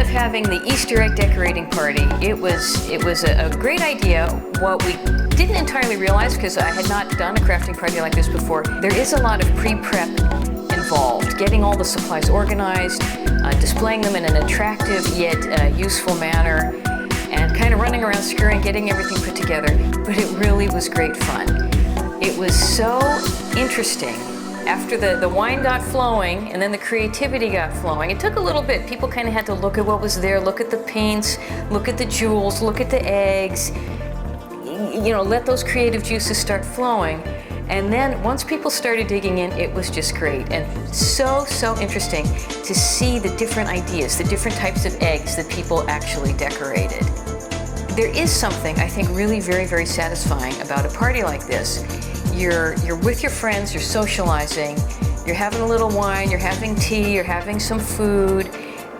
of having the Easter egg decorating party, it was a great idea. What we didn't entirely realize, because I had not done a crafting party like this before, there is a lot of pre-prep involved. Getting all the supplies organized, displaying them in an attractive yet useful manner, and kind of running around scurrying, getting everything put together. But it really was great fun. It was so interesting. After the wine got flowing and then the creativity got flowing, it took a little bit. People kind of had to look at what was there, look at the paints, look at the jewels, look at the eggs, you know, let those creative juices start flowing. And then once people started digging in, it was just great and so interesting to see the different ideas, the different types of eggs that people actually decorated. There is something, I think, really very satisfying about a party like this. You're with your friends, you're socializing, you're having a little wine, you're having tea, you're having some food,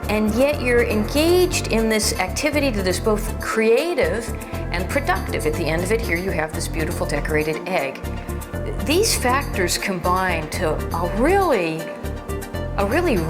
and yet you're engaged in this activity that is both creative and productive. At the end of it, here you have this beautiful decorated egg. These factors combine to a really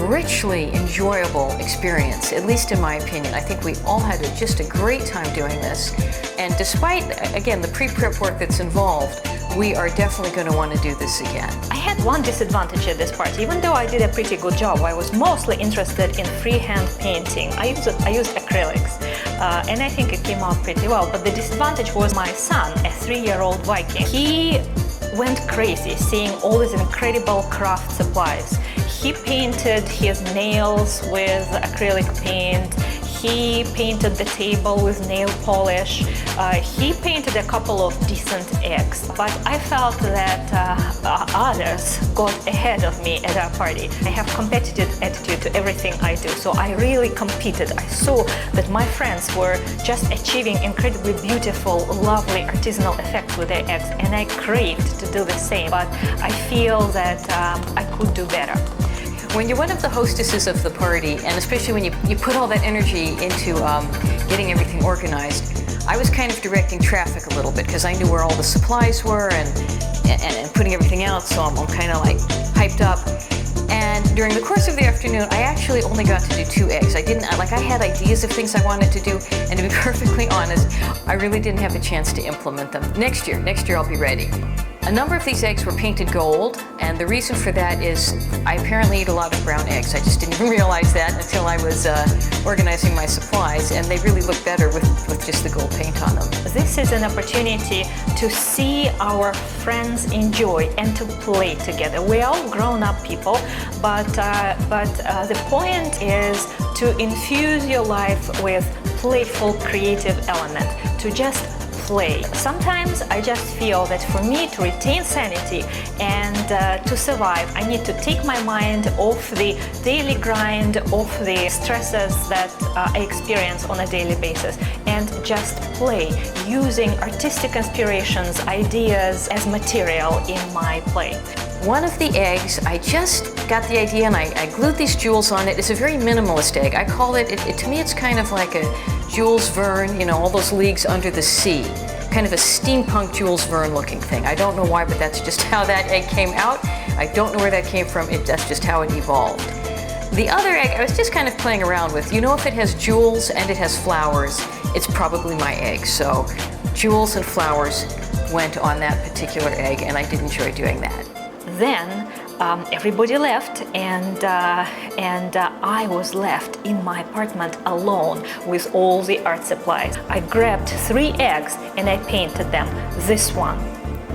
richly enjoyable experience, at least in my opinion. I think we all had just a great time doing this. And despite, again, the pre-prep work that's involved, we are definitely going to want to do this again. I had one disadvantage at this party. Even though I did a pretty good job, I was mostly interested in freehand painting. I used acrylics, and I think it came out pretty well. But the disadvantage was my son, a 3-year-old Viking. He went crazy seeing all these incredible craft supplies. He painted his nails with acrylic paint. He painted the table with nail polish. He painted a couple of decent eggs, but I felt that others got ahead of me at our party. I have competitive attitude to everything I do, so I really competed. I saw that my friends were just achieving incredibly beautiful, lovely artisanal effects with their eggs, and I craved to do the same, but I feel that I could do better. When you're one of the hostesses of the party, and especially when you put all that energy into getting everything organized, I was kind of directing traffic a little bit because I knew where all the supplies were and putting everything out, so I'm kind of like hyped up. And during the course of the afternoon, I actually only got to do 2 eggs. I had ideas of things I wanted to do, and to be perfectly honest, I really didn't have a chance to implement them. Next year I'll be ready. A number of these eggs were painted gold, and the reason for that is I apparently eat a lot of brown eggs. I just didn't even realize that until I was organizing my supplies, and they really look better with just the gold paint on them. This is an opportunity to see our friends enjoy and to play together. We're all grown-up people, but the point is to infuse your life with playful, creative element, to just play. Sometimes I just feel that for me to retain sanity and to survive, I need to take my mind off the daily grind, off the stresses that I experience on a daily basis, and just play, using artistic inspirations, ideas as material in my play. One of the eggs, I just got the idea and I glued these jewels on it. It's a very minimalist egg. I call it, to me it's kind of like a Jules Verne, you know, all those leagues under the sea. Kind of a steampunk Jules Verne looking thing. I don't know why, but that's just how that egg came out. I don't know where that came from, that's just how it evolved. The other egg, I was just kind of playing around with. You know, if it has jewels and it has flowers, it's probably my egg. So jewels and flowers went on that particular egg, and I did enjoy doing that. Then everybody left, and I was left in my apartment alone with all the art supplies. I grabbed 3 eggs and I painted them. This one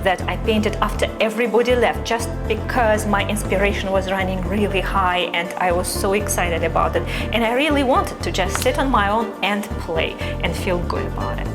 that I painted after everybody left, just because my inspiration was running really high and I was so excited about it, and I really wanted to just sit on my own and play and feel good about it.